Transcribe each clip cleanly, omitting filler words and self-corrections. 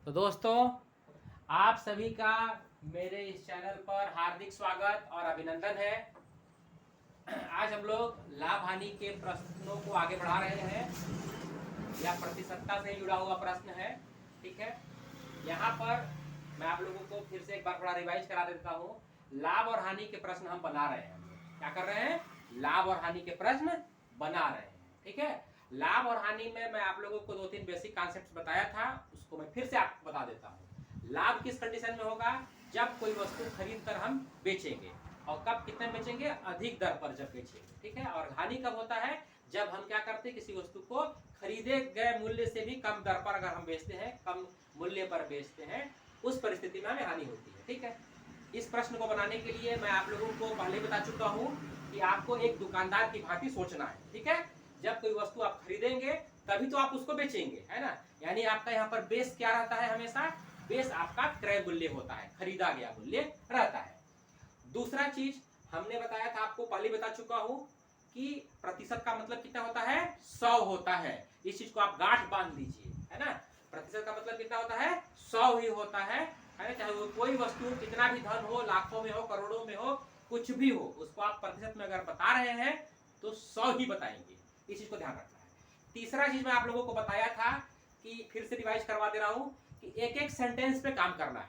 तो दोस्तों, आप सभी का मेरे इस चैनल पर हार्दिक स्वागत और अभिनंदन है। आज हम लोग लाभ हानि के प्रश्नों को आगे बढ़ा रहे हैं। यह प्रतिशतता से जुड़ा हुआ प्रश्न है। ठीक है, यहाँ पर मैं आप लोगों को फिर से एक बार थोड़ा रिवाइज करा देता हूँ। लाभ और हानि के प्रश्न हम बना रहे हैं। क्या कर रहे हैं? लाभ और हानि के प्रश्न बना रहे हैं। ठीक है, लाभ और हानि में मैं आप लोगों को 2-3 बेसिक कॉन्सेप्ट्स बताया था, उसको मैं फिर से आपको बता देता हूँ। लाभ किस कंडीशन में होगा? जब कोई वस्तु खरीद कर हम बेचेंगे। और कब कितने बेचेंगे? अधिक दर पर जब बेचेंगे। ठीक है, और हानि कब होता है? जब हम क्या करते हैं, किसी वस्तु को खरीदे गए मूल्य से भी कम दर पर अगर हम बेचते हैं, कम मूल्य पर बेचते हैं, उस परिस्थिति में हमें हानि होती है। ठीक है, इस प्रश्न को बनाने के लिए मैं आप लोगों को पहले बता चुका हूँ कि आपको एक दुकानदार की भांति सोचना है। ठीक है, जब कोई वस्तु आप खरीदेंगे तभी तो आप उसको बेचेंगे, है ना। यानी आपका यहाँ पर बेस क्या रहता है? हमेशा बेस आपका क्रय मूल्य होता है, खरीदा गया मूल्य रहता है। दूसरा चीज हमने बताया था, आपको पहले बता चुका हूँ कि प्रतिशत का मतलब कितना होता है? 100 होता है। इस चीज को आप गांठ बांध लीजिए, है ना। प्रतिशत का मतलब कितना होता है? 100 ही होता है ना। चाहे वो कोई वस्तु कितना भी धन हो, लाखों में हो, करोड़ों में हो, कुछ भी हो, उसको आप प्रतिशत में अगर बता रहे हैं तो 100 ही बताएंगे। इस चीज को ध्यान रखना है। तीसरा चीज मैं आप लोगों को बताया था कि फिर से रिवाइज करवा दे रहा हूं कि एक एक सेंटेंस पे काम करना है।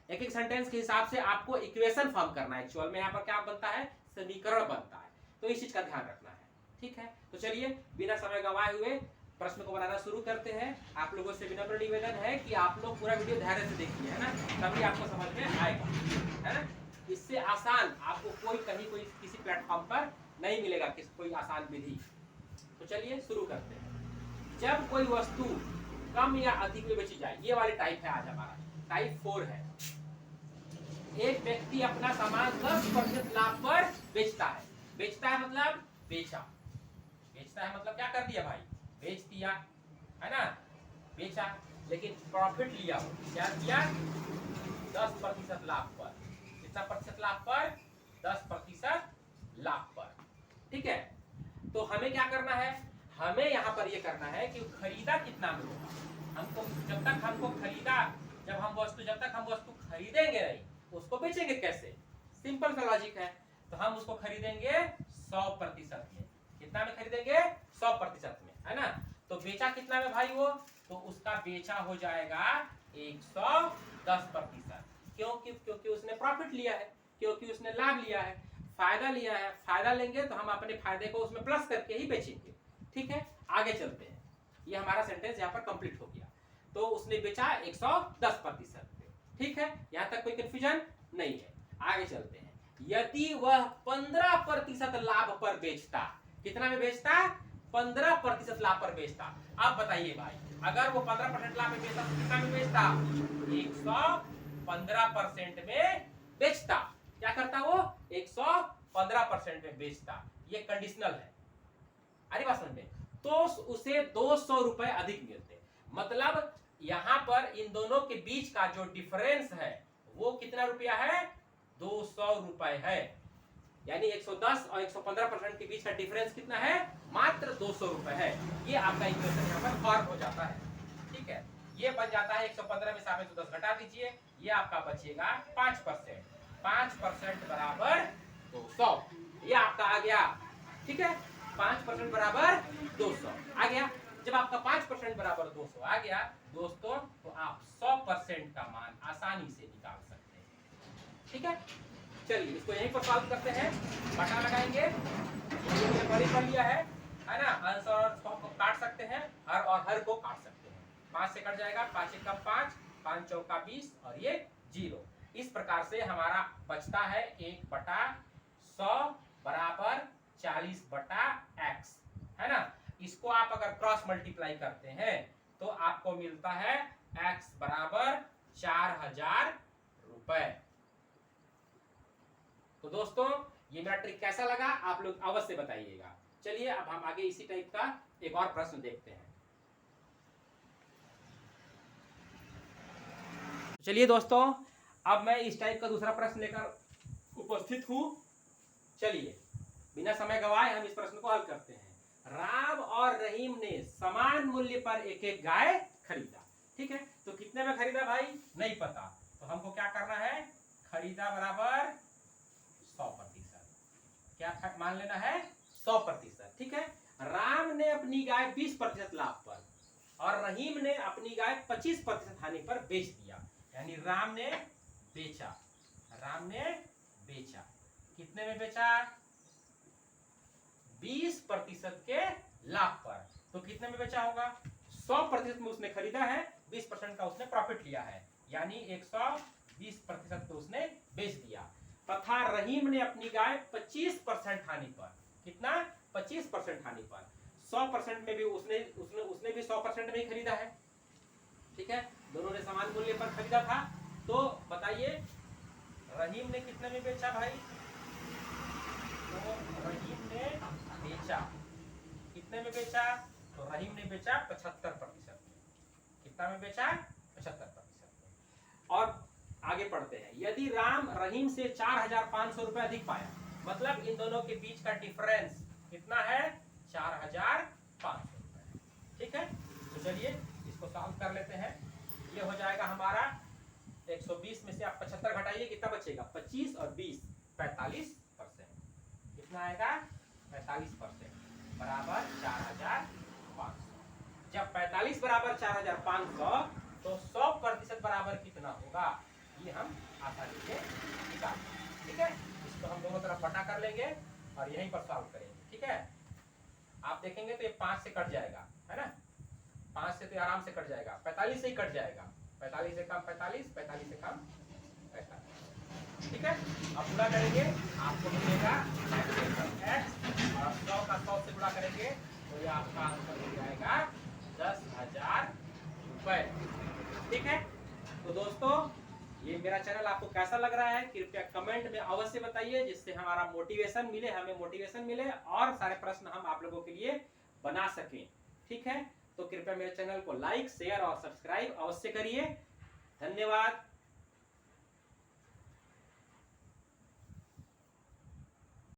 एक एक सेंटेंस के हिसाब से आपको इक्वेशन फॉर्म करना है। एक्चुअल में यहाँ पर क्या बनता है? समीकरण बनता है। तो इस चीज का ध्यान रखना है। ठीक है, तो चलिए बिना समय गंवाए हुए प्रश्न को बनाना शुरू करते हैं। आप लोगों से विनम्र निवेदन है कि आप लोग पूरा वीडियो धैर्य से देखिए, है ना, तभी आपको समझ में आएगा, है ना। इससे आसान आपको कोई किसी प्लेटफॉर्म पर नहीं मिलेगा, कोई आसान विधि। तो चलिए शुरू करते हैं। जब कोई वस्तु कम या अधिक में बेची जाए, ये वाली टाइप है आज हमारा, टाइप 4 है। एक व्यक्ति अपना सामान 10% लाभ पर बेचता है। बेचता है मतलब बेचा। बेचता है मतलब क्या कर दिया भाई? बेच दिया, है ना, बेचा। लेकिन प्रॉफिट लिया हो, क्या किया? 10% लाभ पर। कितना प्रतिशत लाभ पर? 10% लाभ पर। ठीक है, तो हमें क्या करना है? हमें यहाँ पर ये करना है कि खरीदा कितना में होगा। हमको जब तक हमको खरीदा, जब तक हम वस्तु खरीदेंगे नहीं, उसको बेचेंगे कैसे? सिंपल सा लॉजिक है। तो हम उसको खरीदेंगे 100% में। कितना में खरीदेंगे? 100% में, है ना। तो बेचा कितना में भाई वो? तो उसका बेचा हो जाएगा 110%। क्योंकि उसने प्रॉफिट लिया है, क्योंकि उसने लाभ लिया है, फायदा लिया है। फायदा लेंगे तो हम अपने फायदे को उसमें प्लस करके ही बेचेंगे। ठीक है, आगे चलते हैं। ये हमारा सेंटेंस यहाँ पर कंप्लीट हो गया। तो उसने बेचा 110% पे। ठीक है, यहाँ तक कोई कंफ्यूजन नहीं है। आगे चलते हैं। यदि वह 15% लाभ पर बेचता, कितना में बेचता? 15% लाभ पर बेचता। अब बताइए भाई, अगर वो 15% लाभ में बेचता तो कितना में बेचता? 115% में बेचता। क्या करता वो? 115% में बेचता। ये कंडीशनल है। अरे बात समझ में, तो उसे 200 रुपए अधिक मिलते। मतलब यहां पर इन दोनों के बीच का जो डिफरेंस है वो कितना रुपया है? 200 रुपए है। यानी 110 और 115% के बीच का डिफरेंस कितना है? मात्र 200 रुपए है। ये आपका इक्वेशन यहाँ पर फॉर्म हो जाता है। ठीक है, ये बन जाता है 115 में से आप 110 घटा दीजिए, ये आपका बचेगा 5%। 5% बराबर 200। ये आपका आ गया। ठीक है, 5% बराबर 200 आ गया। जब आपका 5% बराबर 200 आ गया दोस्तों, तो आप 100% का मान आसानी से निकाल सकते हैं। ठीक है, चलिए इसको यहीं पर सॉल्व करते हैं। बटा लगाएंगे, बड़ी कर लिया है ना। आंसर और काट सकते हैं, हर और हर को काट सकते हैं। 5 से कट जाएगा, 5 एकम 5, 5 चौका 20 और ये 0। इस प्रकार से हमारा बचता है 1/100 बराबर 40/x, है ना। इसको आप अगर क्रॉस मल्टीप्लाई करते हैं तो आपको मिलता है x बराबर 4000 रुपए। तो दोस्तों, ये मेरा ट्रिक कैसा लगा आप लोग अवश्य बताइएगा। चलिए अब हम आगे इसी टाइप का एक और प्रश्न देखते हैं। चलिए दोस्तों, अब मैं इस टाइप का दूसरा प्रश्न लेकर उपस्थित हूं। चलिए बिना समय गवाए हम इस प्रश्न को हल करते हैं। राम और रहीम ने समान मूल्य पर एक एक गाय खरीदा। ठीक है, तो कितने में खरीदा भाई नहीं पता, तो हमको क्या करना है, खरीदा बराबर 100%, क्या मान लेना है 100%। ठीक है, राम ने अपनी गाय 20% लाभ पर और रहीम ने अपनी गाय 25% हानि पर बेच दिया, यानी राम ने बेचा, कितने में बेचा, 20% के लाभ पर, तो कितने में बेचा होगा, 100% में उसने खरीदा है, 20% का उसने प्रॉफिट लिया है, यानी 120% तो उसने बेच दिया। तथा रहीम ने अपनी गाय 25% हानि पर, कितना, 25% हानि पर, 100% में भी उसने भी 100% में ही खरीदा है। ठीक है, दोनों ने समान मूल्य पर खरीदा था, तो बताइए रहीम ने कितने में बेचा भाई, तो रहीम ने बेचा, कितने में बेचा, तो रहीम ने बेचा 75%, कितना में बेचा, 75%। और आगे पढ़ते हैं, यदि राम रहीम से 4500 रुपए अधिक पाया, मतलब इन दोनों के बीच का डिफरेंस कितना है, 4500 रुपए। ठीक है, तो चलिए इसको सॉल्व कर लेते हैं। ये हो जाएगा हमारा 120 में से आप 75 घटाइए, कितना बचेगा, 25 और 20 45%, कितना आएगा, 45% बराबर 4500। जब 45 बराबर 4500, तो 100% बराबर कितना होगा, ये हम आसानी से निकाल, ठीक है। इसको हम दोनों तरफ बटा कर लेंगे और यहीं पर सॉल्व करेंगे। ठीक है, आप देखेंगे तो ये 5 से कट जाएगा, है ना, 5 से तो आराम से कट जाएगा, 45 से ही कट जाएगा, 45 से कम 45, 45 से कम 45। ठीक है, अब गुणा करेंगे आपको मिलेगा x और 100 का 100 से गुणा करेंगे तो ये आपका आंसर हो जाएगा 10,000 रुपए। ठीक है, तो दोस्तों ये मेरा चैनल आपको कैसा लग रहा है, कृपया कमेंट में अवश्य बताइए, जिससे हमारा मोटिवेशन मिले, हमें मोटिवेशन मिले और सारे प्रश्न हम आप लोगों के लिए बना सकें। ठीक है, तो कृपया मेरे चैनल को लाइक, शेयर और सब्सक्राइब अवश्य करिए। धन्यवाद।